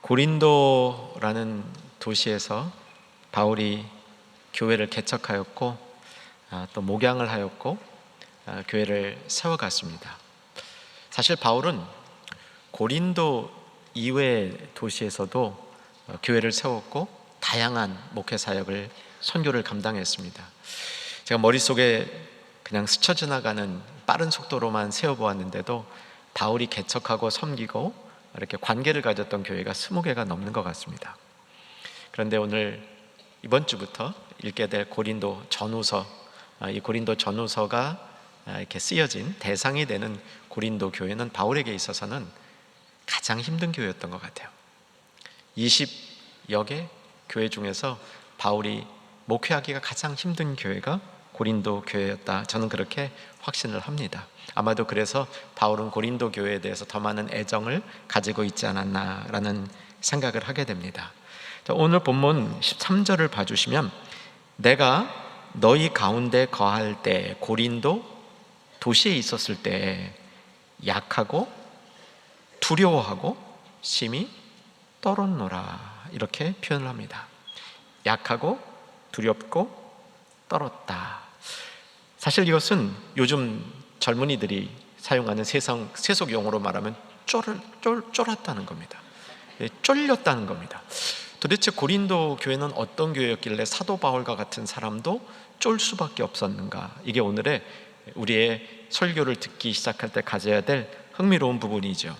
고린도라는 도시에서 바울이 교회를 개척하였고 또 목양을 하였고 교회를 세워갔습니다. 사실 바울은 고린도 이외의 도시에서도 교회를 세웠고 다양한 목회 사역을 선교를 감당했습니다. 제가 머릿속에 그냥 스쳐 지나가는 빠른 속도로만 세워보았는데도 바울이 개척하고 섬기고 이렇게 관계를 가졌던 교회가 20개가 넘는 것 같습니다. 그런데 오늘 이번 주부터 읽게 될 고린도 전후서, 이 고린도 전후서가 이렇게 쓰여진 대상이 되는 고린도 교회는 바울에게 있어서는 가장 힘든 교회였던 것 같아요. 20여 개 교회 중에서 바울이 목회하기가 가장 힘든 교회가 고린도 교회였다. 저는 그렇게 확신을 합니다. 아마도 그래서 바울은 고린도 교회에 대해서 더 많은 애정을 가지고 있지 않았나라는 생각을 하게 됩니다. 오늘 본문 13절을 봐주시면, 내가 너희 가운데 거할 때 고린도 도시에 있었을 때 약하고 두려워하고 심히 떨었노라, 이렇게 표현을 합니다. 약하고 두렵고 떨었다. 사실 이것은 요즘 젊은이들이 사용하는 세속 용어로 말하면 쫄았다는 겁니다. 쫄렸다는 겁니다. 도대체 고린도 교회는 어떤 교회였길래 사도 바울과 같은 사람도 쫄 수밖에 없었는가? 이게 오늘의 우리의 설교를 듣기 시작할 때 가져야 될 흥미로운 부분이죠.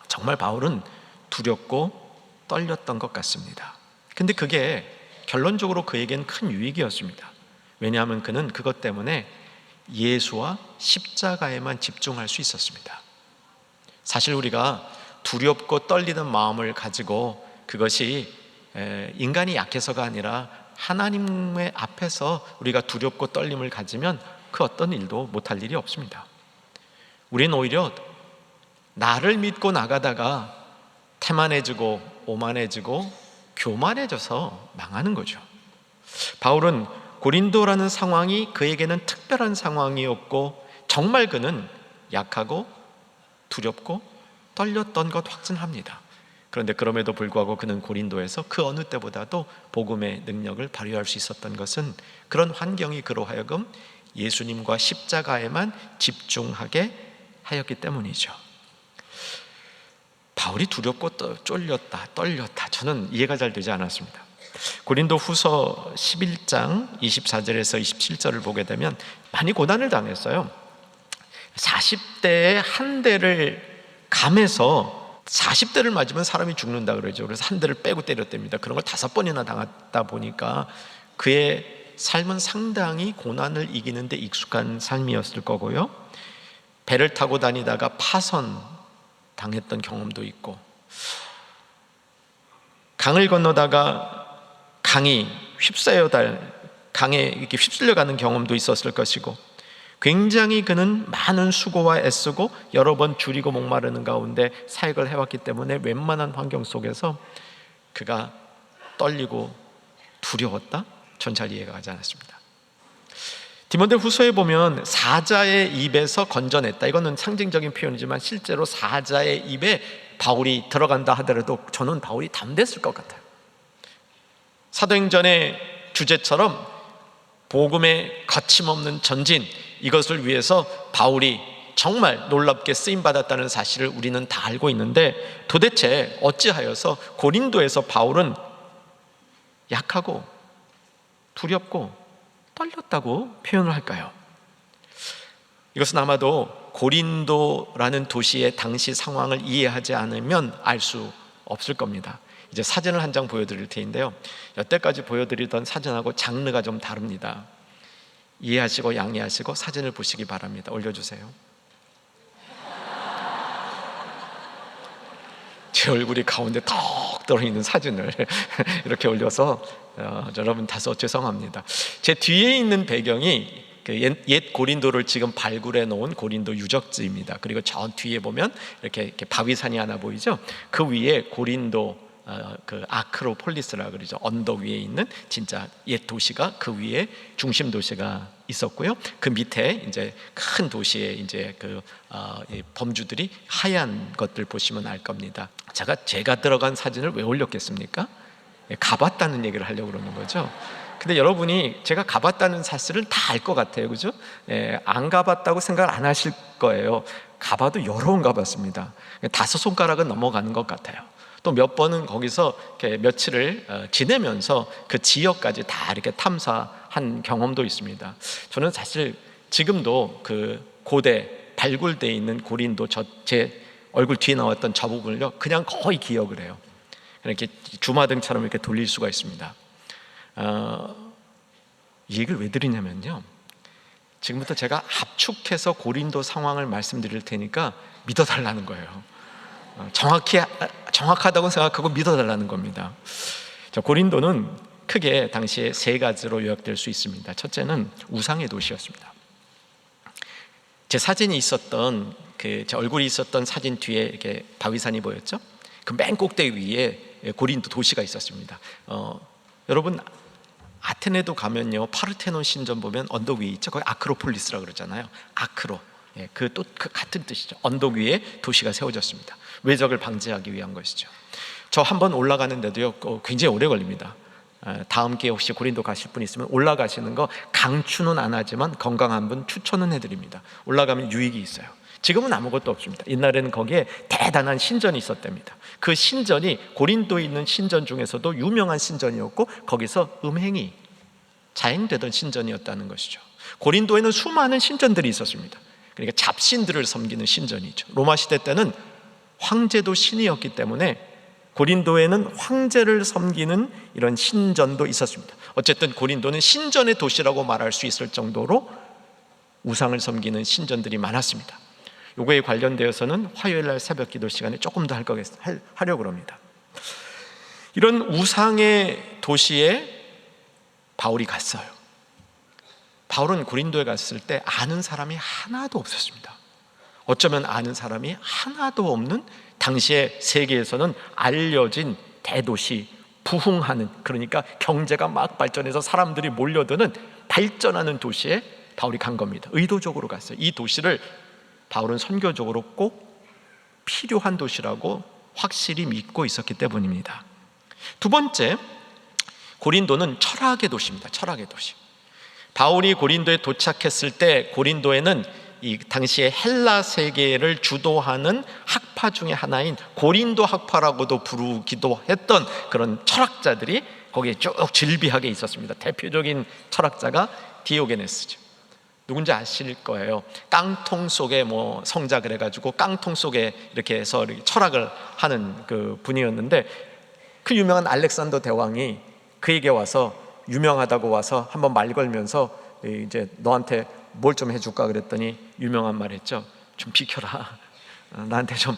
정말 바울은 두렵고 떨렸던 것 같습니다. 근데 그게 결론적으로 그에겐 큰 유익이었습니다. 왜냐하면 그는 그것 때문에 예수와 십자가에만 집중할 수 있었습니다. 사실 우리가 두렵고 떨리는 마음을 가지고 그것이 인간이 약해서가 아니라 하나님의 앞에서 우리가 두렵고 떨림을 가지면 그 어떤 일도 못할 일이 없습니다. 우리는 오히려 나를 믿고 나가다가 태만해지고 오만해지고 교만해져서 망하는 거죠. 바울은 고린도라는 상황이 그에게는 특별한 상황이었고 정말 그는 약하고 두렵고 떨렸던 것 확신합니다. 그런데 그럼에도 불구하고 그는 고린도에서 그 어느 때보다도 복음의 능력을 발휘할 수 있었던 것은 그런 환경이 그로 하여금 예수님과 십자가에만 집중하게 하였기 때문이죠. 바울이 두렵고 쫄렸다, 떨렸다, 저는 이해가 잘 되지 않았습니다. 고린도 후서 11장 24절에서 27절을 보게 되면 많이 고난을 당했어요. 40대에 한 대를 감해서 40대를 맞으면 사람이 죽는다 그러죠. 그래서 한 대를 빼고 때렸답니다. 그런 걸 5번이나 당하다 보니까 그의 삶은 상당히 고난을 이기는데 익숙한 삶이었을 거고요. 배를 타고 다니다가 파선 당했던 경험도 있고, 강을 건너다가 강에 이렇게 휩쓸려가는 경험도 있었을 것이고, 굉장히 그는 많은 수고와 애쓰고 여러 번 줄이고 목마르는 가운데 사역을 해왔기 때문에 웬만한 환경 속에서 그가 떨리고 두려웠다? 전 잘 이해가 가지 않았습니다. 디모데 후서에 보면 사자의 입에서 건져냈다, 이거는 상징적인 표현이지만 실제로 사자의 입에 바울이 들어간다 하더라도 저는 바울이 담댔을 것 같아요. 사도행전의 주제처럼 복음의 거침없는 전진, 이것을 위해서 바울이 정말 놀랍게 쓰임받았다는 사실을 우리는 다 알고 있는데, 도대체 어찌하여서 고린도에서 바울은 약하고 두렵고 떨렸다고 표현을 할까요? 이것은 아마도 고린도라는 도시의 당시 상황을 이해하지 않으면 알 수 없을 겁니다. 이제 사진을 한 장 보여드릴 테는데요, 여태까지 보여드리던 사진하고 장르가 좀 다릅니다. 이해하시고 양해하시고 사진을 보시기 바랍니다. 올려주세요. 제 얼굴이 가운데 턱 들어있는 사진을 이렇게 올려서 여러분 다소 죄송합니다. 제 뒤에 있는 배경이 옛 고린도를 지금 발굴해 놓은 고린도 유적지입니다. 그리고 저 뒤에 보면 이렇게 바위산이 하나 보이죠? 그 위에 고린도 그 아크로폴리스라 그러죠. 언덕 위에 있는 진짜 옛 도시가 그 위에 중심 도시가 있었고요. 그 밑에 이제 큰 도시에 이제 이 범주들이 하얀 것들 보시면 알 겁니다. 제가 들어간 사진을 왜 올렸겠습니까? 가봤다는 얘기를 하려고 그러는 거죠. 근데 여러분이 제가 가봤다는 사실은 다 알 것 같아요, 그죠? 안 가봤다고 생각을 안 하실 거예요. 가봐도 여러 번 가봤습니다. 5손가락은 넘어가는 것 같아요. 또 몇 번은 거기서 이렇게 며칠을 지내면서 그 지역까지 다 이렇게 탐사한 경험도 있습니다. 저는 사실 지금도 그 고대 발굴되어 있는 고린도 제 얼굴 뒤에 나왔던 저 부분을요 그냥 거의 기억을 해요. 이렇게 주마등처럼 이렇게 돌릴 수가 있습니다. 이 얘기를 왜 드리냐면요, 지금부터 제가 압축해서 고린도 상황을 말씀드릴 테니까 믿어달라는 거예요. 정확하다고 생각하고 믿어달라는 겁니다. 고린도는 크게 당시에 3가지로 요약될 수 있습니다. 첫째는 우상의 도시였습니다. 제 사진이 있었던 제 얼굴이 있었던 사진 뒤에 이렇게 바위산이 보였죠? 그 맨 꼭대기 위에 고린도 도시가 있었습니다. 여러분 아테네도 가면요 파르테논 신전 보면 언덕 위에 있죠. 거기 아크로폴리스라고 그러잖아요. 아크로, 그 같은 뜻이죠. 언덕 위에 도시가 세워졌습니다. 외적을 방지하기 위한 것이죠. 저 한번 올라가는데도요 굉장히 오래 걸립니다. 다음 기회에 혹시 고린도 가실 분 있으면 올라가시는 거 강추는 안 하지만 건강한 분 추천은 해드립니다. 올라가면 유익이 있어요. 지금은 아무것도 없습니다. 옛날에는 거기에 대단한 신전이 있었답니다. 그 신전이 고린도에 있는 신전 중에서도 유명한 신전이었고 거기서 음행이 자행되던 신전이었다는 것이죠. 고린도에는 수많은 신전들이 있었습니다. 그러니까 잡신들을 섬기는 신전이죠. 로마 시대 때는 황제도 신이었기 때문에 고린도에는 황제를 섬기는 이런 신전도 있었습니다. 어쨌든 고린도는 신전의 도시라고 말할 수 있을 정도로 우상을 섬기는 신전들이 많았습니다. 요거에 관련되어서는 화요일날 새벽 기도 시간에 조금 더 하려고 합니다. 이런 우상의 도시에 바울이 갔어요. 바울은 고린도에 갔을 때 아는 사람이 하나도 없었습니다. 어쩌면 아는 사람이 하나도 없는 당시의 세계에서는 알려진 대도시, 부흥하는, 그러니까 경제가 막 발전해서 사람들이 몰려드는 발전하는 도시에 바울이 간 겁니다. 의도적으로 갔어요. 이 도시를 바울은 선교적으로 꼭 필요한 도시라고 확실히 믿고 있었기 때문입니다. 두 번째, 고린도는 철학의 도시입니다. 철학의 도시. 바울이 고린도에 도착했을 때 고린도에는 이 당시에 헬라 세계를 주도하는 학파 중에 하나인 고린도 학파라고도 부르기도 했던 그런 철학자들이 거기에 쭉 질비하게 있었습니다. 대표적인 철학자가 디오게네스죠. 누군지 아실 거예요. 깡통 속에 성자 그래가지고 깡통 속에 이렇게 해서 이렇게 철학을 하는 그 분이었는데, 그 유명한 알렉산더 대왕이 그에게 와서 유명하다고 와서 한번 말 걸면서 이제 너한테 뭘 좀 해줄까 그랬더니 유명한 말 했죠. 좀 비켜라. 나한테 좀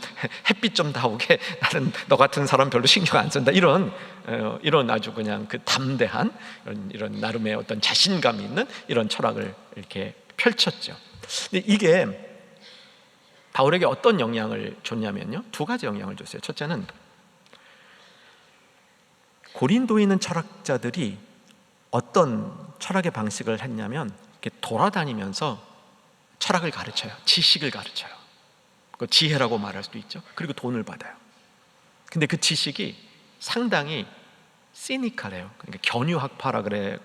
햇빛 좀 나오게. 나는 너 같은 사람 별로 신경 안 쓴다. 이런 아주 그냥 그 담대한 이런 나름의 어떤 자신감 있는 이런 철학을 이렇게 펼쳤죠. 근데 이게 바울에게 어떤 영향을 줬냐면요, 2가지 영향을 줬어요. 첫째는 고린도에 있는 철학자들이 어떤 철학의 방식을 했냐면 이렇게 돌아다니면서 철학을 가르쳐요. 지식을 가르쳐요. 그 지혜라고 말할 수도 있죠. 그리고 돈을 받아요. 근데 그 지식이 상당히 시니컬해요. 그러니까 견유학파라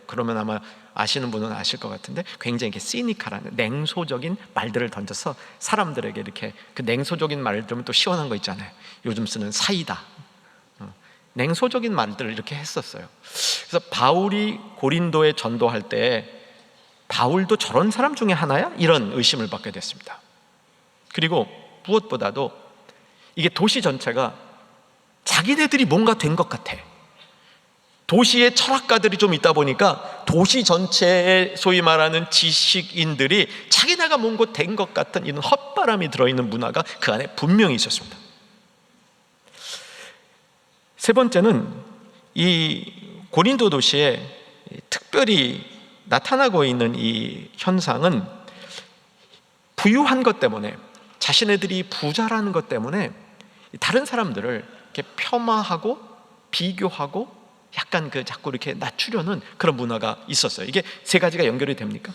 그러면 아마 아시는 분은 아실 것 같은데 굉장히 이렇게 시니컬한 냉소적인 말들을 던져서 사람들에게 이렇게, 그 냉소적인 말을 들으면 또 시원한 거 있잖아요. 요즘 쓰는 사이다. 냉소적인 말들을 이렇게 했었어요. 그래서 바울이 고린도에 전도할 때 바울도 저런 사람 중에 하나야? 이런 의심을 받게 됐습니다. 그리고 무엇보다도 이게 도시 전체가 자기네들이 뭔가 된 것 같아. 도시에 철학가들이 좀 있다 보니까 도시 전체에 소위 말하는 지식인들이 자기네가 뭔가 된 것 같은 이런 헛바람이 들어있는 문화가 그 안에 분명히 있었습니다. 세 번째는 이 고린도 도시에 특별히 나타나고 있는 이 현상은 부유한 것 때문에, 자신네들이 부자라는 것 때문에 다른 사람들을 이렇게 폄하하고 비교하고 약간 자꾸 이렇게 낮추려는 그런 문화가 있었어요. 이게 세 가지가 연결이 됩니까?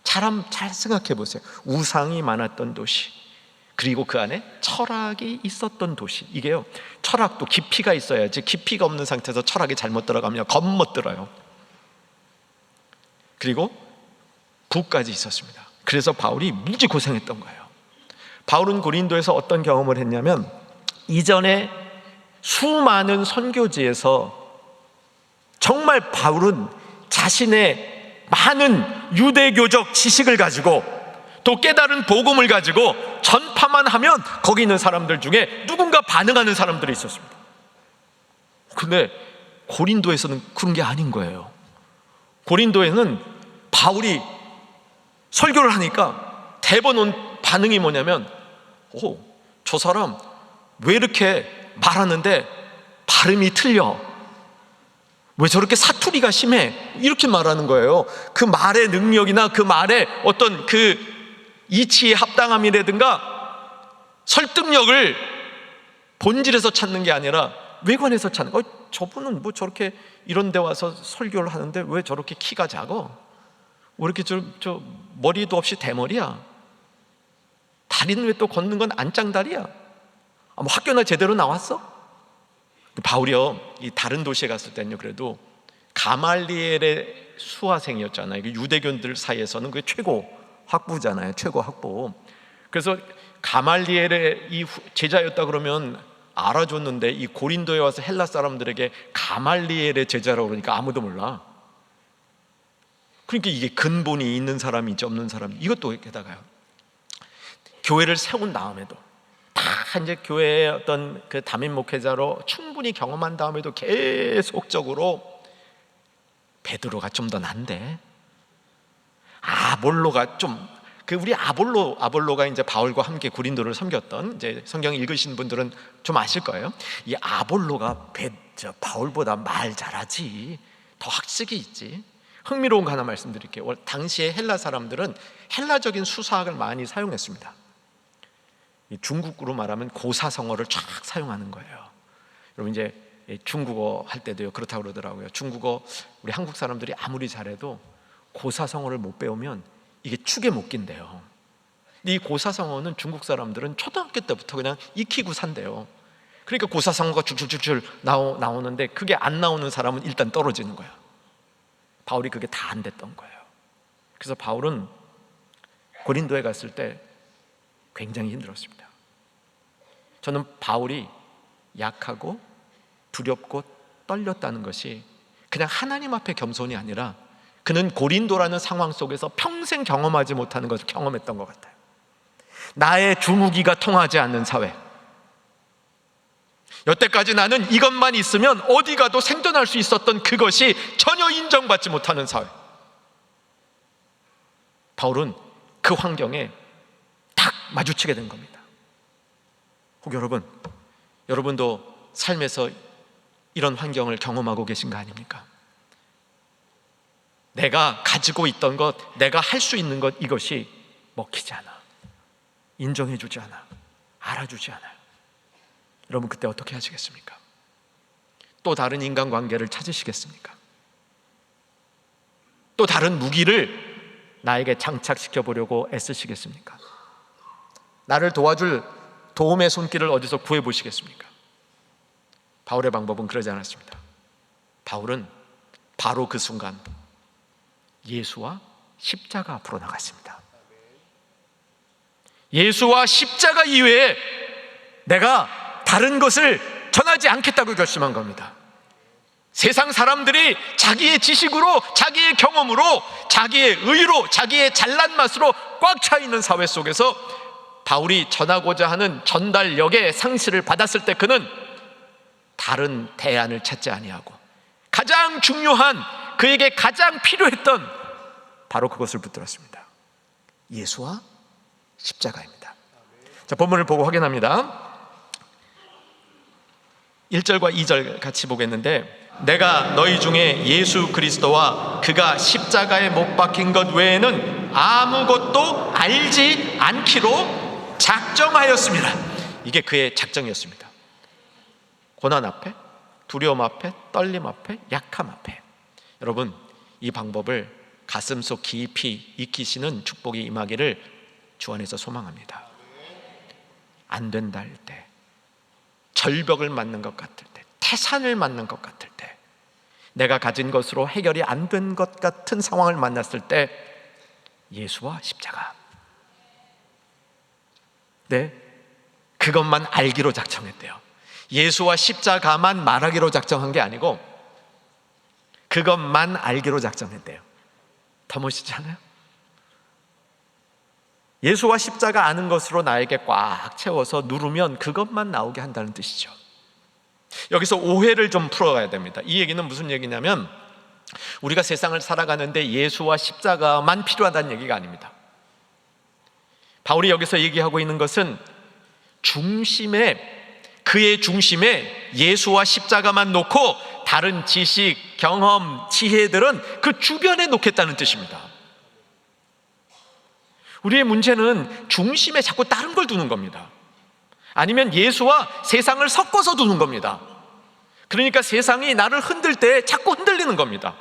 잘 생각해 보세요. 우상이 많았던 도시, 그리고 그 안에 철학이 있었던 도시. 이게요, 철학도 깊이가 있어야지, 깊이가 없는 상태에서 철학이 잘못 들어가면 겁먹들어요. 그리고 부까지 있었습니다. 그래서 바울이 무지 고생했던 거예요. 바울은 고린도에서 어떤 경험을 했냐면, 이전에 수많은 선교지에서 정말 바울은 자신의 많은 유대교적 지식을 가지고 또 깨달은 복음을 가지고 전파만 하면 거기 있는 사람들 중에 누군가 반응하는 사람들이 있었습니다. 근데 고린도에서는 그런 게 아닌 거예요. 고린도에는 바울이 설교를 하니까 대번 온 반응이 뭐냐면, 저 사람 왜 이렇게 말하는데 발음이 틀려? 왜 저렇게 사투리가 심해? 이렇게 말하는 거예요. 그 말의 능력이나 그 말의 어떤 그 이치의 합당함이라든가 설득력을 본질에서 찾는 게 아니라 외관에서 찾는 거예요. 저분은 뭐 저렇게 이런 데 와서 설교를 하는데 왜 저렇게 키가 작아? 왜 이렇게 저 머리도 없이 대머리야? 다리는 왜 또 걷는 건 안짱다리야? 뭐 학교나 제대로 나왔어? 바울이요, 이 다른 도시에 갔을 때는요, 그래도 가말리엘의 수화생이었잖아요. 유대교인들 사이에서는 그게 최고 학부잖아요. 최고 학부. 그래서 가말리엘의 이 제자였다 그러면 알아줬는데, 이 고린도에 와서 헬라 사람들에게 가말리엘의 제자라고 그러니까 아무도 몰라. 그러니까 이게 근본이 있는 사람이지 없는 사람, 이것도 게다가요, 교회를 세운 다음에도 다 이제 교회의 어떤 그 담임 목회자로 충분히 경험한 다음에도 계속적으로 베드로가 좀 더 난데, 아볼로가 좀 우리 아볼로가 이제 바울과 함께 고린도를 섬겼던, 이제 성경 읽으신 분들은 좀 아실 거예요. 이 아볼로가 바울보다 말 잘하지, 더 학식이 있지. 흥미로운 거 하나 말씀드릴게요. 당시에 헬라 사람들은 헬라적인 수사학을 많이 사용했습니다. 중국으로 말하면 고사성어를 쫙 사용하는 거예요. 여러분 이제 중국어 할 때도요 그렇다고 그러더라고요. 중국어 우리 한국 사람들이 아무리 잘해도 고사성어를 못 배우면 이게 축에 못 낀대요. 근데 이 고사성어는 중국 사람들은 초등학교 때부터 그냥 익히고 산대요. 그러니까 고사성어가 줄줄줄줄 나오는데 그게 안 나오는 사람은 일단 떨어지는 거야. 바울이 그게 다 안 됐던 거예요. 그래서 바울은 고린도에 갔을 때 굉장히 힘들었습니다. 저는 바울이 약하고 두렵고 떨렸다는 것이 그냥 하나님 앞에 겸손이 아니라 그는 고린도라는 상황 속에서 평생 경험하지 못하는 것을 경험했던 것 같아요. 나의 주무기가 통하지 않는 사회, 여태까지 나는 이것만 있으면 어디 가도 생존할 수 있었던 그것이 전혀 인정받지 못하는 사회. 바울은 그 환경에 딱 마주치게 된 겁니다. 혹 여러분도 삶에서 이런 환경을 경험하고 계신 거 아닙니까? 내가 가지고 있던 것, 내가 할 수 있는 것, 이것이 먹히지 않아, 인정해주지 않아, 알아주지 않아요. 여러분 그때 어떻게 하시겠습니까? 또 다른 인간관계를 찾으시겠습니까? 또 다른 무기를 나에게 장착시켜 보려고 애쓰시겠습니까? 나를 도와줄 도움의 손길을 어디서 구해보시겠습니까? 바울의 방법은 그러지 않았습니다. 바울은 바로 그 순간 예수와 십자가 앞으로 나갔습니다. 예수와 십자가 이외에 내가 다른 것을 전하지 않겠다고 결심한 겁니다. 세상 사람들이 자기의 지식으로, 자기의 경험으로, 자기의 의로, 자기의 잘난 맛으로 꽉 차 있는 사회 속에서 바울이 전하고자 하는 전달력의 상실을 받았을 때 그는 다른 대안을 찾지 아니하고 가장 중요한, 그에게 가장 필요했던 바로 그것을 붙들었습니다. 예수와 십자가입니다. 자, 본문을 보고 확인합니다. 1절과 2절 같이 보겠는데, 내가 너희 중에 예수 그리스도와 그가 십자가에 못 박힌 것 외에는 아무것도 알지 않기로 작정하였습니다. 이게 그의 작정이었습니다. 고난 앞에, 두려움 앞에, 떨림 앞에, 약함 앞에. 여러분, 이 방법을 가슴속 깊이 익히시는 축복이 임하기를 주 안에서 소망합니다. 안 된다 할 때, 절벽을 맞는 것 같을 때, 태산을 맞는 것 같을 때, 내가 가진 것으로 해결이 안 된 것 같은 상황을 만났을 때 예수와 십자가, 네, 그것만 알기로 작정했대요. 예수와 십자가만 말하기로 작정한 게 아니고 그것만 알기로 작정했대요. 더 멋있지 않아요? 예수와 십자가 아는 것으로 나에게 꽉 채워서 누르면 그것만 나오게 한다는 뜻이죠. 여기서 오해를 좀 풀어가야 됩니다. 이 얘기는 무슨 얘기냐면 우리가 세상을 살아가는데 예수와 십자가만 필요하다는 얘기가 아닙니다. 바울이 여기서 얘기하고 있는 것은 그의 중심에 예수와 십자가만 놓고 다른 지식, 경험, 지혜들은 그 주변에 놓겠다는 뜻입니다. 우리의 문제는 중심에 자꾸 다른 걸 두는 겁니다. 아니면 예수와 세상을 섞어서 두는 겁니다. 그러니까 세상이 나를 흔들 때 자꾸 흔들리는 겁니다.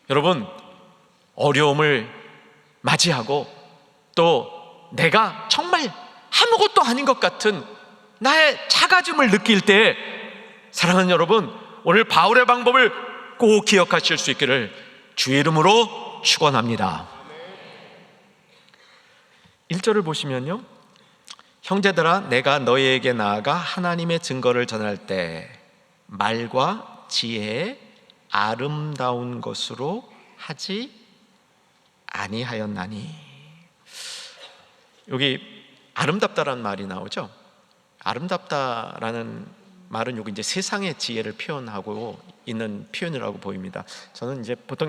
여러분, 어려움을 맞이하고 또 내가 정말 아무것도 아닌 것 같은 나의 작아짐을 느낄 때, 사랑하는 여러분, 오늘 바울의 방법을 꼭 기억하실 수 있기를 주의 이름으로 축원합니다. 1절을 보시면요, 형제들아 내가 너희에게 나아가 하나님의 증거를 전할 때 말과 지혜에 아름다운 것으로 하지 아니하였나니. 여기 아름답다라는 말이 나오죠. 아름답다라는 말은 여기 이제 세상의 지혜를 표현하고 있는 표현이라고 보입니다. 저는 이제 보통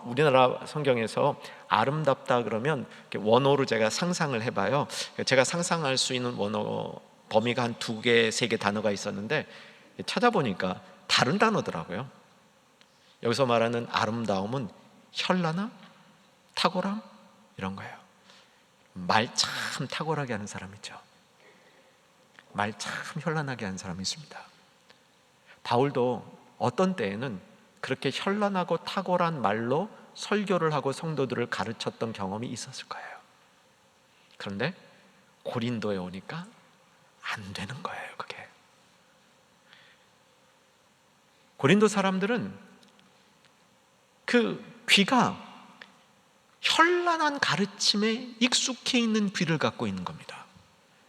우리나라 성경에서 아름답다 그러면 원어로 제가 상상을 해봐요. 제가 상상할 수 있는 원어 범위가 한 2개, 3개 단어가 있었는데 찾아보니까 다른 단어더라고요. 여기서 말하는 아름다움은 현란함, 탁월함 이런 거예요. 말 참 탁월하게 하는 사람 있죠. 말 참 현란하게 하는 사람이 있습니다. 바울도 어떤 때에는 그렇게 현란하고 탁월한 말로 설교를 하고 성도들을 가르쳤던 경험이 있었을 거예요. 그런데 고린도에 오니까 안 되는 거예요, 그게. 고린도 사람들은 그 귀가 현란한 가르침에 익숙해 있는 귀를 갖고 있는 겁니다.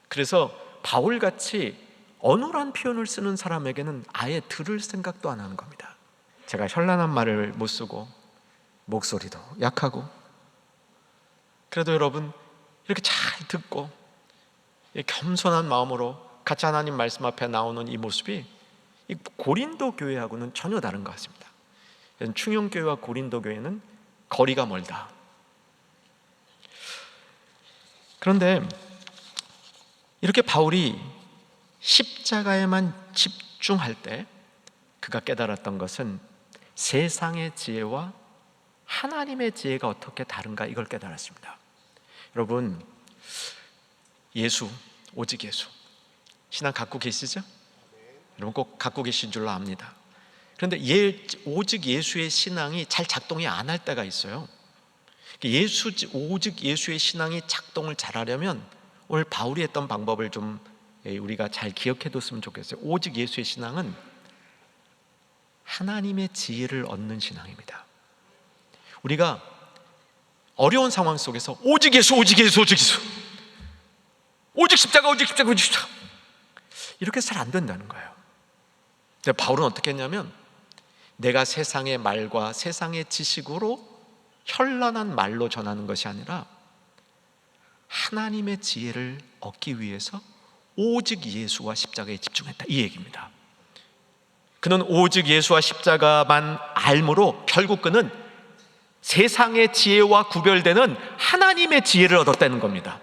그래서 바울같이 어눌한 표현을 쓰는 사람에게는 아예 들을 생각도 안 하는 겁니다. 제가 현란한 말을 못 쓰고 목소리도 약하고, 그래도 여러분 이렇게 잘 듣고 겸손한 마음으로 같이 하나님 말씀 앞에 나오는 이 모습이 이 고린도 교회하고는 전혀 다른 것 같습니다. 충영교회와 고린도 교회는 거리가 멀다. 그런데 이렇게 바울이 십자가에만 집중할 때 그가 깨달았던 것은 세상의 지혜와 하나님의 지혜가 어떻게 다른가, 이걸 깨달았습니다. 여러분, 예수, 오직 예수 신앙 갖고 계시죠? 여러분 꼭 갖고 계신 줄로 압니다. 그런데 오직 예수의 신앙이 잘 작동이 안 할 때가 있어요. 오직 예수의 신앙이 작동을 잘하려면 오늘 바울이 했던 방법을 좀 우리가 잘 기억해뒀으면 좋겠어요. 오직 예수의 신앙은 하나님의 지혜를 얻는 신앙입니다. 우리가 어려운 상황 속에서 오직 예수, 오직 예수, 오직 예수, 오직 십자가, 오직 십자가, 오직 십자가, 이렇게 잘 안 된다는 거예요. 근데 바울은 어떻게 했냐면 내가 세상의 말과 세상의 지식으로 현란한 말로 전하는 것이 아니라 하나님의 지혜를 얻기 위해서 오직 예수와 십자가에 집중했다, 이 얘기입니다. 그는 오직 예수와 십자가만 알므로 결국 그는 세상의 지혜와 구별되는 하나님의 지혜를 얻었다는 겁니다.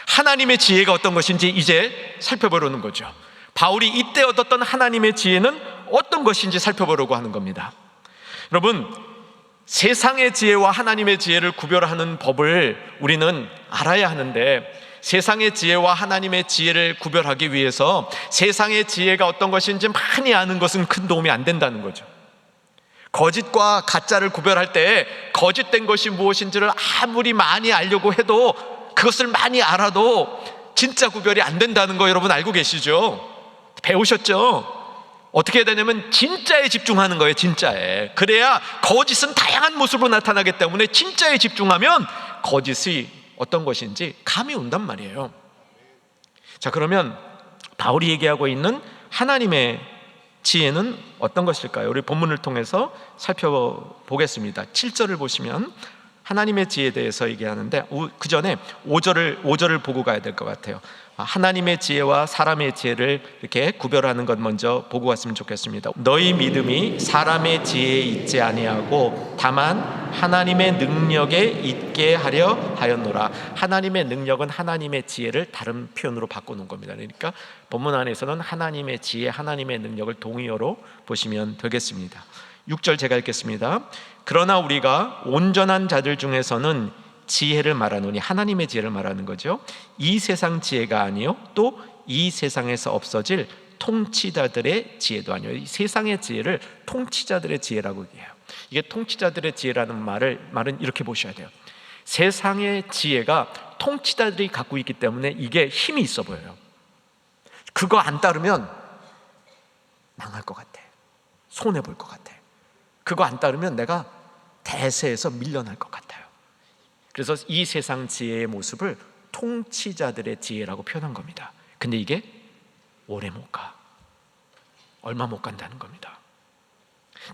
하나님의 지혜가 어떤 것인지 이제 살펴보려는 거죠. 바울이 이때 얻었던 하나님의 지혜는 어떤 것인지 살펴보려고 하는 겁니다. 여러분, 세상의 지혜와 하나님의 지혜를 구별하는 법을 우리는 알아야 하는데, 세상의 지혜와 하나님의 지혜를 구별하기 위해서 세상의 지혜가 어떤 것인지 많이 아는 것은 큰 도움이 안 된다는 거죠. 거짓과 가짜를 구별할 때 거짓된 것이 무엇인지를 아무리 많이 알려고 해도, 그것을 많이 알아도 진짜 구별이 안 된다는 거 여러분 알고 계시죠? 배우셨죠? 어떻게 해야 되냐면 진짜에 집중하는 거예요. 진짜에. 그래야 거짓은 다양한 모습으로 나타나기 때문에 진짜에 집중하면 거짓이 어떤 것인지 감이 온단 말이에요. 자, 그러면 바울이 얘기하고 있는 하나님의 지혜는 어떤 것일까요? 우리 본문을 통해서 살펴보겠습니다. 7절을 보시면 하나님의 지혜에 대해서 얘기하는데, 그 전에 5절을 보고 가야 될 것 같아요. 하나님의 지혜와 사람의 지혜를 이렇게 구별하는 것 먼저 보고 갔으면 좋겠습니다. 너희 믿음이 사람의 지혜에 있지 아니하고 다만 하나님의 능력에 있게 하려 하였노라. 하나님의 능력은 하나님의 지혜를 다른 표현으로 바꿔놓은 겁니다. 그러니까 본문 안에서는 하나님의 지혜, 하나님의 능력을 동의어로 보시면 되겠습니다. 6절 제가 읽겠습니다. 그러나 우리가 온전한 자들 중에서는 지혜를 말하노니, 하나님의 지혜를 말하는 거죠. 이 세상 지혜가 아니요 또 이 세상에서 없어질 통치자들의 지혜도 아니요. 이 세상의 지혜를 통치자들의 지혜라고 얘기해요. 이게 통치자들의 지혜라는 말은 이렇게 보셔야 돼요. 세상의 지혜가 통치자들이 갖고 있기 때문에 이게 힘이 있어 보여요. 그거 안 따르면 망할 것 같아. 손해볼 것 같아. 그거 안 따르면 내가 대세에서 밀려날 것 같아요. 그래서 이 세상 지혜의 모습을 통치자들의 지혜라고 표현한 겁니다. 근데 이게 오래 못 가. 얼마 못 간다는 겁니다.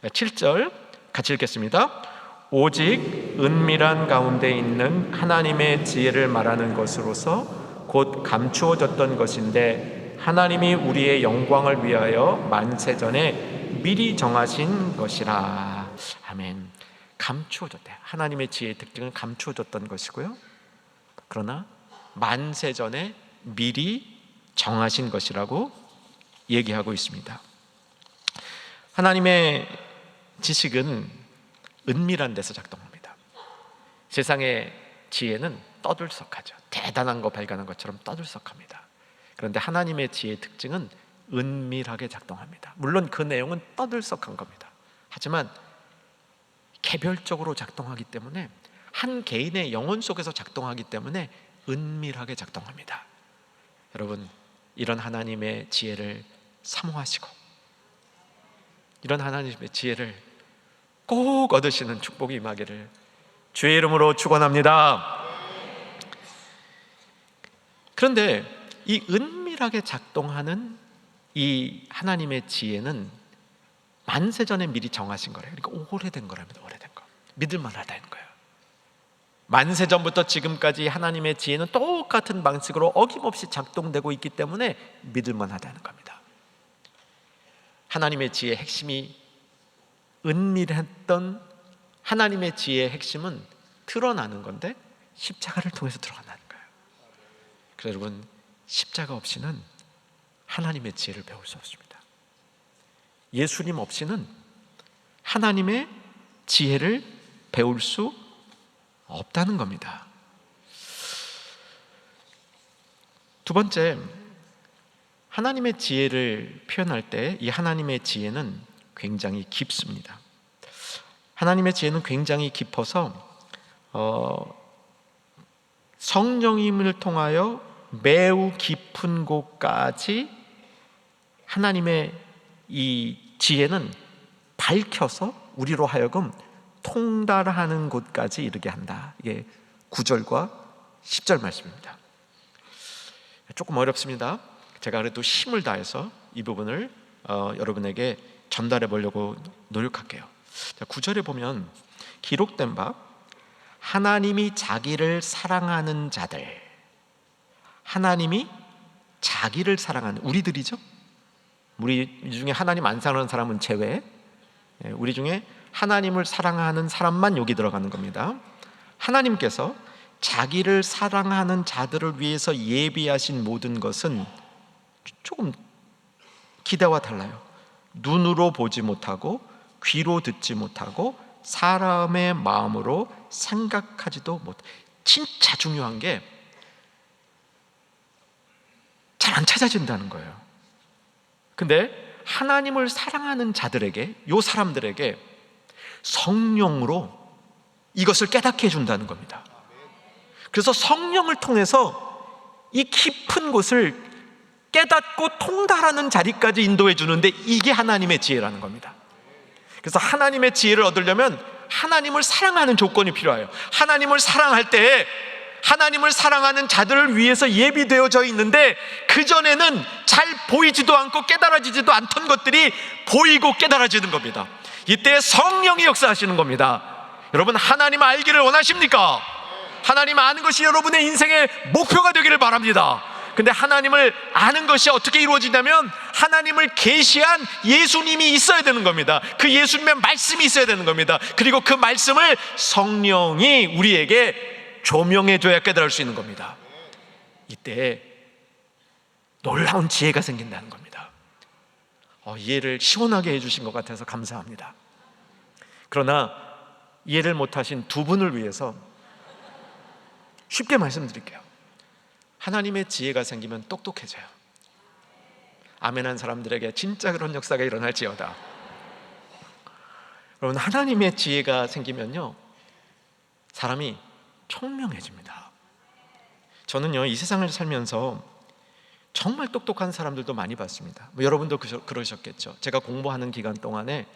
7절 같이 읽겠습니다. 오직 은밀한 가운데 있는 하나님의 지혜를 말하는 것으로서 곧 감추어졌던 것인데 하나님이 우리의 영광을 위하여 만세전에 미리 정하신 것이라. 아멘. 감추어졌대. 하나님의 지혜의 특징은 감추어졌던 것이고요. 그러나 만세전에 미리 정하신 것이라고 얘기하고 있습니다. 하나님의 지식은 은밀한 데서 작동합니다. 세상의 지혜는 떠들썩하죠. 대단한 거 발견한 것처럼 떠들썩합니다. 그런데 하나님의 지혜의 특징은 은밀하게 작동합니다. 물론 그 내용은 떠들썩한 겁니다. 하지만 개별적으로 작동하기 때문에, 한 개인의 영혼 속에서 작동하기 때문에 은밀하게 작동합니다. 여러분, 이런 하나님의 지혜를 사모하시고 이런 하나님의 지혜를 꼭 얻으시는 축복이 임하기를 주의 이름으로 축원합니다. 그런데 이 은밀하게 작동하는 이 하나님의 지혜는 만세전에 미리 정하신 거래요. 그러니까 오래된 거랍니다. 오래된 거. 믿을만하다는 거예요. 만세전부터 지금까지 하나님의 지혜는 똑같은 방식으로 어김없이 작동되고 있기 때문에 믿을만하다는 겁니다. 하나님의 지혜의 핵심이 은밀했던 하나님의 지혜의 핵심은 드러나는 건데 십자가를 통해서 드러나는 거예요. 그래서 여러분, 십자가 없이는 하나님의 지혜를 배울 수 없습니다. 예수님 없이는 하나님의 지혜를 배울 수 없다는 겁니다. 두 번째, 하나님의 지혜를 표현할 때 이 하나님의 지혜는 굉장히 깊습니다. 하나님의 지혜는 굉장히 깊어서 성령님을 통하여 매우 깊은 곳까지 하나님의 이 지혜는 밝혀서 우리로 하여금 통달하는 곳까지 이르게 한다. 이게 9절과 10절 말씀입니다. 조금 어렵습니다. 제가 그래도 힘을 다해서 이 부분을 여러분에게 전달해 보려고 노력할게요. 9절에 보면 기록된 바 하나님이 자기를 사랑하는 자들, 하나님이 자기를 사랑하는 우리들이죠. 우리 중에 하나님 안 사랑하는 사람은 제외, 우리 중에 하나님을 사랑하는 사람만 여기 들어가는 겁니다. 하나님께서 자기를 사랑하는 자들을 위해서 예비하신 모든 것은 조금 기대와 달라요. 눈으로 보지 못하고 귀로 듣지 못하고 사람의 마음으로 생각하지도 못. 진짜 중요한 게 잘 안 찾아진다는 거예요. 근데 하나님을 사랑하는 자들에게, 요 사람들에게 성령으로 이것을 깨닫게 해준다는 겁니다. 그래서 성령을 통해서 이 깊은 곳을 깨닫고 통달하는 자리까지 인도해 주는데, 이게 하나님의 지혜라는 겁니다. 그래서 하나님의 지혜를 얻으려면 하나님을 사랑하는 조건이 필요해요. 하나님을 사랑할 때 하나님을 사랑하는 자들을 위해서 예비되어져 있는데, 그전에는 잘 보이지도 않고 깨달아지지도 않던 것들이 보이고 깨달아지는 겁니다. 이때 성령이 역사하시는 겁니다. 여러분, 하나님 알기를 원하십니까? 하나님 아는 것이 여러분의 인생의 목표가 되기를 바랍니다. 근데 하나님을 아는 것이 어떻게 이루어지냐면, 하나님을 계시한 예수님이 있어야 되는 겁니다. 그 예수님의 말씀이 있어야 되는 겁니다. 그리고 그 말씀을 성령이 우리에게 조명해줘야 깨달을 수 있는 겁니다. 이때 놀라운 지혜가 생긴다는 겁니다. 이해를 시원하게 해주신 것 같아서 감사합니다. 그러나 이해를 못하신 두 분을 위해서 쉽게 말씀드릴게요. 하나님의 지혜가 생기면 똑똑해져요. 아멘한 사람들에게 진짜 그런 역사가 일어날지어다. 여러분, 하나님의 지혜가 생기면요, 사람이 총명해집니다. 저는요, 이 세상을 살면서 정말 똑똑한 사람들도 많이 봤습니다. 여러분도 그러셨겠죠. 제가 공부하는 기간 동안에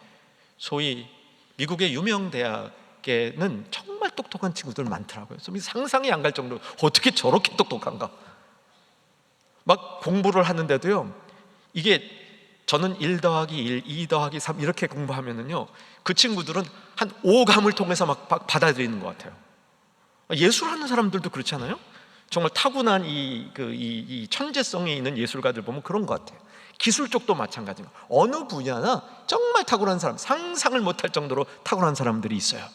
소위 미국의 유명 대학에는 정말 똑똑한 친구들 많더라고요. 상상이 안 갈 정도로 어떻게 저렇게 똑똑한가. 막 공부를 하는데도요, 이게 저는 1 더하기 1, 2 더하기 3 이렇게 공부하면은요, 그 친구들은 한 5감을 통해서 막 받아들이는 것 같아요. 예술하는 사람들도 그렇잖아요. 정말 타고난 이 천재성이 있는 예술가들 보면 그런 것 같아요. 기술 쪽도 마찬가지고, 어느 분야나 정말 탁월한 사람, 상상을 못할 정도로 탁월한 사람들이 있어요.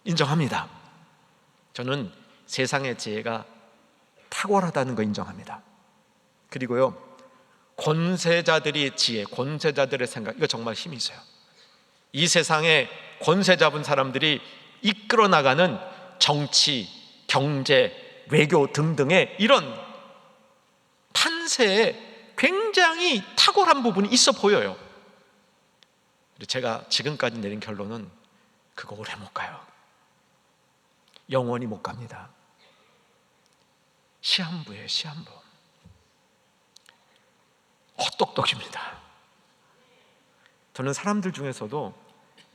인정합니다. 저는 세상의 지혜가 탁월하다는 거 인정합니다. 그리고요, 권세자들의 지혜, 권세자들의 생각, 이거 정말 힘이 있어요. 이 세상에 권세 잡은 사람들이 이끌어 나가는 정치, 경제, 외교 등등의 이런 판세에 굉장히 탁월한 부분이 있어 보여요. 제가 지금까지 내린 결론은 그거 오래 못 가요. 영원히 못 갑니다. 시한부예요, 시한부. 헛똑똑입니다. 저는 사람들 중에서도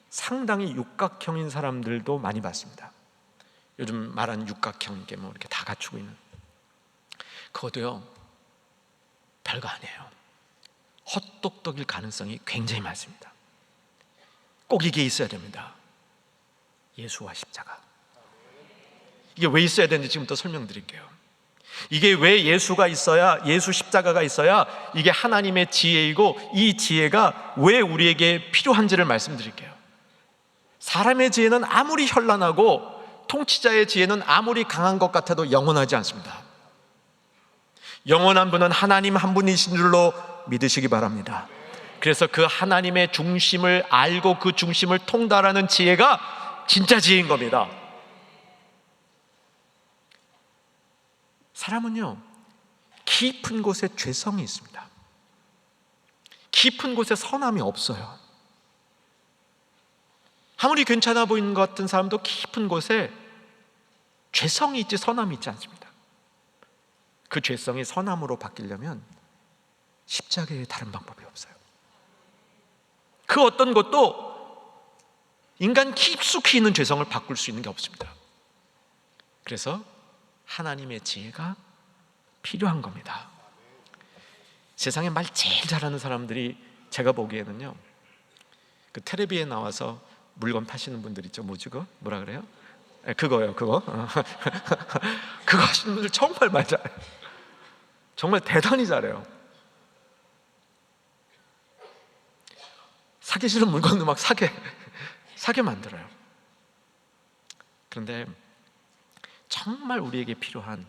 상당히 육각형인 사람들도 많이 봤습니다. 요즘 말하는 육각형, 이게 뭐 이렇게 다 갖추고 있는, 그것도요, 별거 아니에요. 헛똑똑일 가능성이 굉장히 많습니다. 꼭 이게 있어야 됩니다. 예수와 십자가. 이게 왜 있어야 되는지 지금부터 설명드릴게요. 이게 왜 예수가 있어야, 예수 십자가가 있어야 이게 하나님의 지혜이고, 이 지혜가 왜 우리에게 필요한지를 말씀드릴게요. 사람의 지혜는 아무리 현란하고 통치자의 지혜는 아무리 강한 것 같아도 영원하지 않습니다. 영원한 분은 하나님 한 분이신 줄로 믿으시기 바랍니다. 그래서 그 하나님의 중심을 알고 그 중심을 통달하는 지혜가 진짜 지혜인 겁니다. 사람은요, 깊은 곳에 죄성이 있습니다. 깊은 곳에 선함이 없어요. 아무리 괜찮아 보이는 것 같은 사람도 깊은 곳에 죄성이 있지 선함이 있지 않습니다. 그 죄성이 선함으로 바뀌려면 십자가에 다른 방법이 없어요. 그 어떤 것도 인간 깊숙이 있는 죄성을 바꿀 수 있는 게 없습니다. 그래서 하나님의 지혜가 필요한 겁니다. 세상에 말 제일 잘하는 사람들이 제가 보기에는요, 그 텔레비에 나와서 물건 파시는 분들 있죠. 뭐지 그거? 뭐라 그래요? 그거요, 그거. 그거 하시는 분들 정말 많이 잘해요. 정말 대단히 잘해요. 사기 싫은 물건도 막 사게 만들어요. 그런데 정말 우리에게 필요한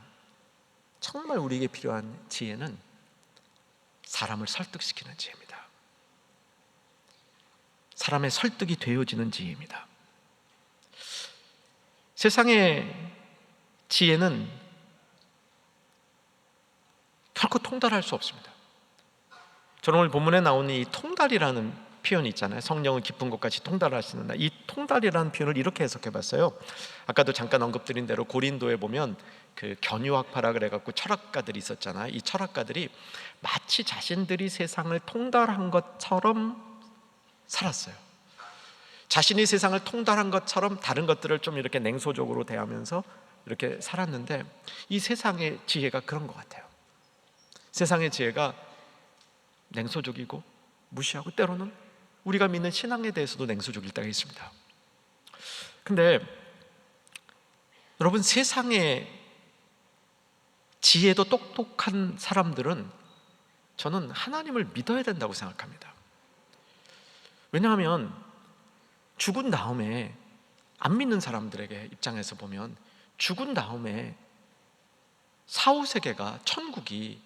지혜는 사람을 설득시키는 지혜입니다. 사람의 설득이 되어지는 지혜입니다. 세상의 지혜는 결코 통달할 수 없습니다. 저는 오늘 본문에 나오는 이 통달이라는 표현이 있잖아요. 성령은 깊은 곳까지 통달하시는다. 이 통달이라는 표현을 이렇게 해석해 봤어요. 아까도 잠깐 언급드린 대로 고린도에 보면 그 견유학파라 그래갖고 철학가들이 있었잖아요. 이 철학가들이 마치 자신들이 세상을 통달한 것처럼 살았어요. 자신이 세상을 통달한 것처럼 다른 것들을 좀 이렇게 냉소적으로 대하면서 이렇게 살았는데, 이 세상의 지혜가 그런 것 같아요. 세상의 지혜가 냉소적이고 무시하고 때로는 우리가 믿는 신앙에 대해서도 냉소적일 때가 있습니다. 근데 여러분, 세상의 지혜도 똑똑한 사람들은 저는 하나님을 믿어야 된다고 생각합니다. 왜냐하면 죽은 다음에, 안 믿는 사람들에게 입장에서 보면 죽은 다음에 사후세계가, 천국이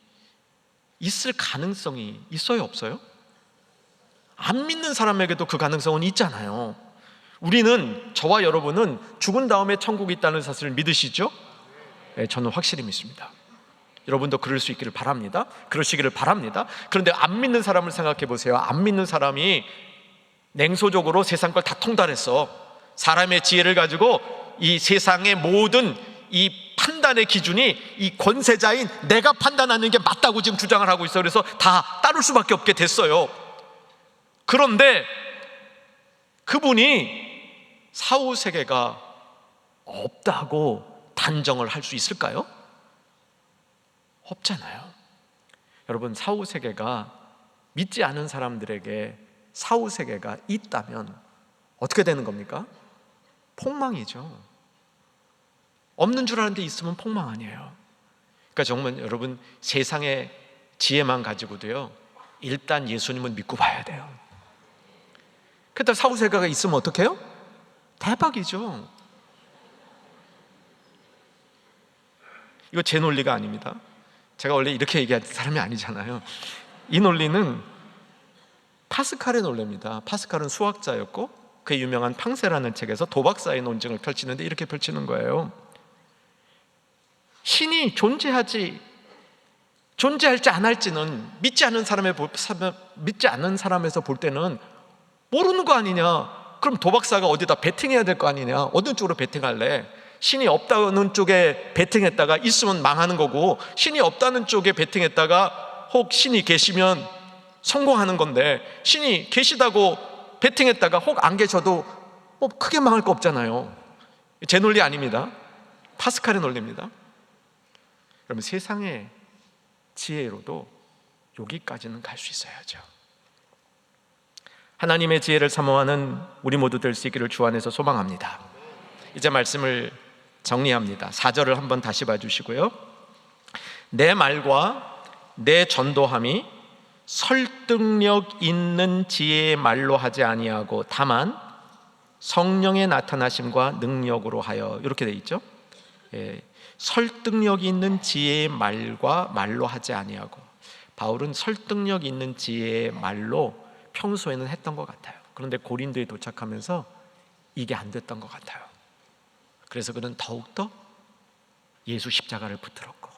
있을 가능성이 있어요, 없어요? 안 믿는 사람에게도 그 가능성은 있잖아요. 우리는, 저와 여러분은 죽은 다음에 천국이 있다는 사실을 믿으시죠? 네, 저는 확실히 믿습니다. 여러분도 그럴 수 있기를 바랍니다. 그러시기를 바랍니다. 그런데 안 믿는 사람을 생각해 보세요. 안 믿는 사람이 냉소적으로 세상 걸 다 통달했어. 사람의 지혜를 가지고 이 세상의 모든 이 판단의 기준이 이 권세자인 내가 판단하는 게 맞다고 지금 주장을 하고 있어요. 그래서 다 따를 수밖에 없게 됐어요. 그런데 그분이 사후세계가 없다고 단정을 할 수 있을까요? 없잖아요. 여러분, 사후세계가, 믿지 않은 사람들에게 사후세계가 있다면 어떻게 되는 겁니까? 폭망이죠. 없는 줄 아는데 있으면 폭망 아니에요. 그러니까 정말 여러분, 세상의 지혜만 가지고도요, 일단 예수님은 믿고 봐야 돼요. 그때 사후세계가 있으면 어떡해요? 대박이죠. 이거 제 논리가 아닙니다. 제가 원래 이렇게 얘기하는 사람이 아니잖아요. 이 논리는 파스칼의 논리입니다. 파스칼은 수학자였고 그의 유명한 팡세라는 책에서 도박사의 논증을 펼치는데 이렇게 펼치는 거예요. 신이 존재할지 안 할지는 믿지 않는 사람에서 볼 때는 모르는 거 아니냐. 그럼 도박사가 어디다 베팅해야 될 거 아니냐. 어느 쪽으로 베팅할래? 신이 없다는 쪽에 베팅했다가 있으면 망하는 거고, 신이 없다는 쪽에 베팅했다가 혹 신이 계시면 성공하는 건데, 신이 계시다고 베팅했다가 혹 안 계셔도 뭐 크게 망할 거 없잖아요. 제 논리 아닙니다. 파스칼의 논리입니다. 그러면 세상의 지혜로도 여기까지는 갈 수 있어야죠. 하나님의 지혜를 사모하는 우리 모두 될 수 있기를 주 안에서 소망합니다. 이제 말씀을 정리합니다. 4절을 한번 다시 봐주시고요. 내 말과 내 전도함이 설득력 있는 지혜의 말로 하지 아니하고 다만 성령의 나타나심과 능력으로 하여, 이렇게 돼 있죠. 설득력 있는 지혜의 말로 하지 아니하고, 바울은 설득력 있는 지혜의 말로 평소에는 했던 것 같아요. 그런데 고린도에 도착하면서 이게 안 됐던 것 같아요. 그래서 그는 더욱더 예수 십자가를 붙들었고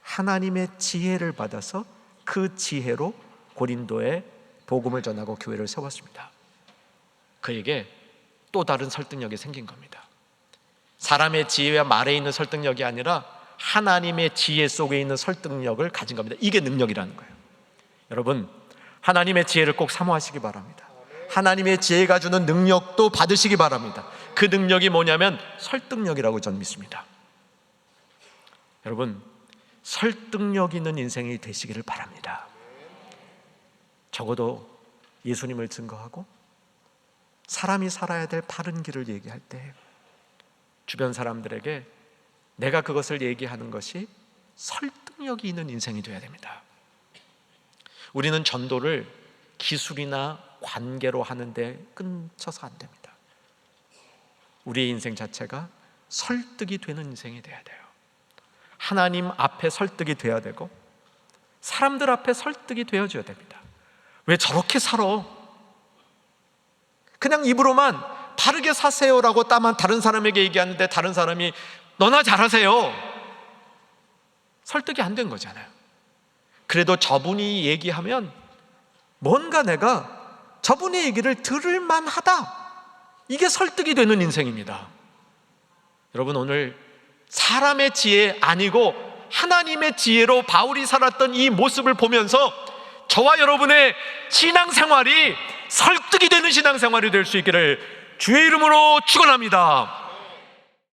하나님의 지혜를 받아서 그 지혜로 고린도에 복음을 전하고 교회를 세웠습니다. 그에게 또 다른 설득력이 생긴 겁니다. 사람의 지혜와 말에 있는 설득력이 아니라 하나님의 지혜 속에 있는 설득력을 가진 겁니다. 이게 능력이라는 거예요. 여러분, 하나님의 지혜를 꼭 사모하시기 바랍니다. 하나님의 지혜가 주는 능력도 받으시기 바랍니다. 그 능력이 뭐냐면 설득력이라고 저는 믿습니다. 여러분, 설득력 있는 인생이 되시기를 바랍니다. 적어도 예수님을 증거하고 사람이 살아야 될 바른 길을 얘기할 때 주변 사람들에게 내가 그것을 얘기하는 것이 설득력이 있는 인생이 되어야 됩니다. 우리는 전도를 기술이나 관계로 하는데 끊쳐서 안 됩니다. 우리의 인생 자체가 설득이 되는 인생이 돼야 돼요. 하나님 앞에 설득이 돼야 되고 사람들 앞에 설득이 되어줘야 됩니다. 왜 저렇게 살아? 그냥 입으로만 바르게 사세요라고 다만 다른 사람에게 얘기하는데 다른 사람이 너나 잘하세요. 설득이 안 된 거잖아요. 그래도 저분이 얘기하면 뭔가 내가 저분의 얘기를 들을 만하다, 이게 설득이 되는 인생입니다. 여러분, 오늘 사람의 지혜 아니고 하나님의 지혜로 바울이 살았던 이 모습을 보면서 저와 여러분의 신앙생활이 설득이 되는 신앙생활이 될 수 있기를 주의 이름으로 축원합니다.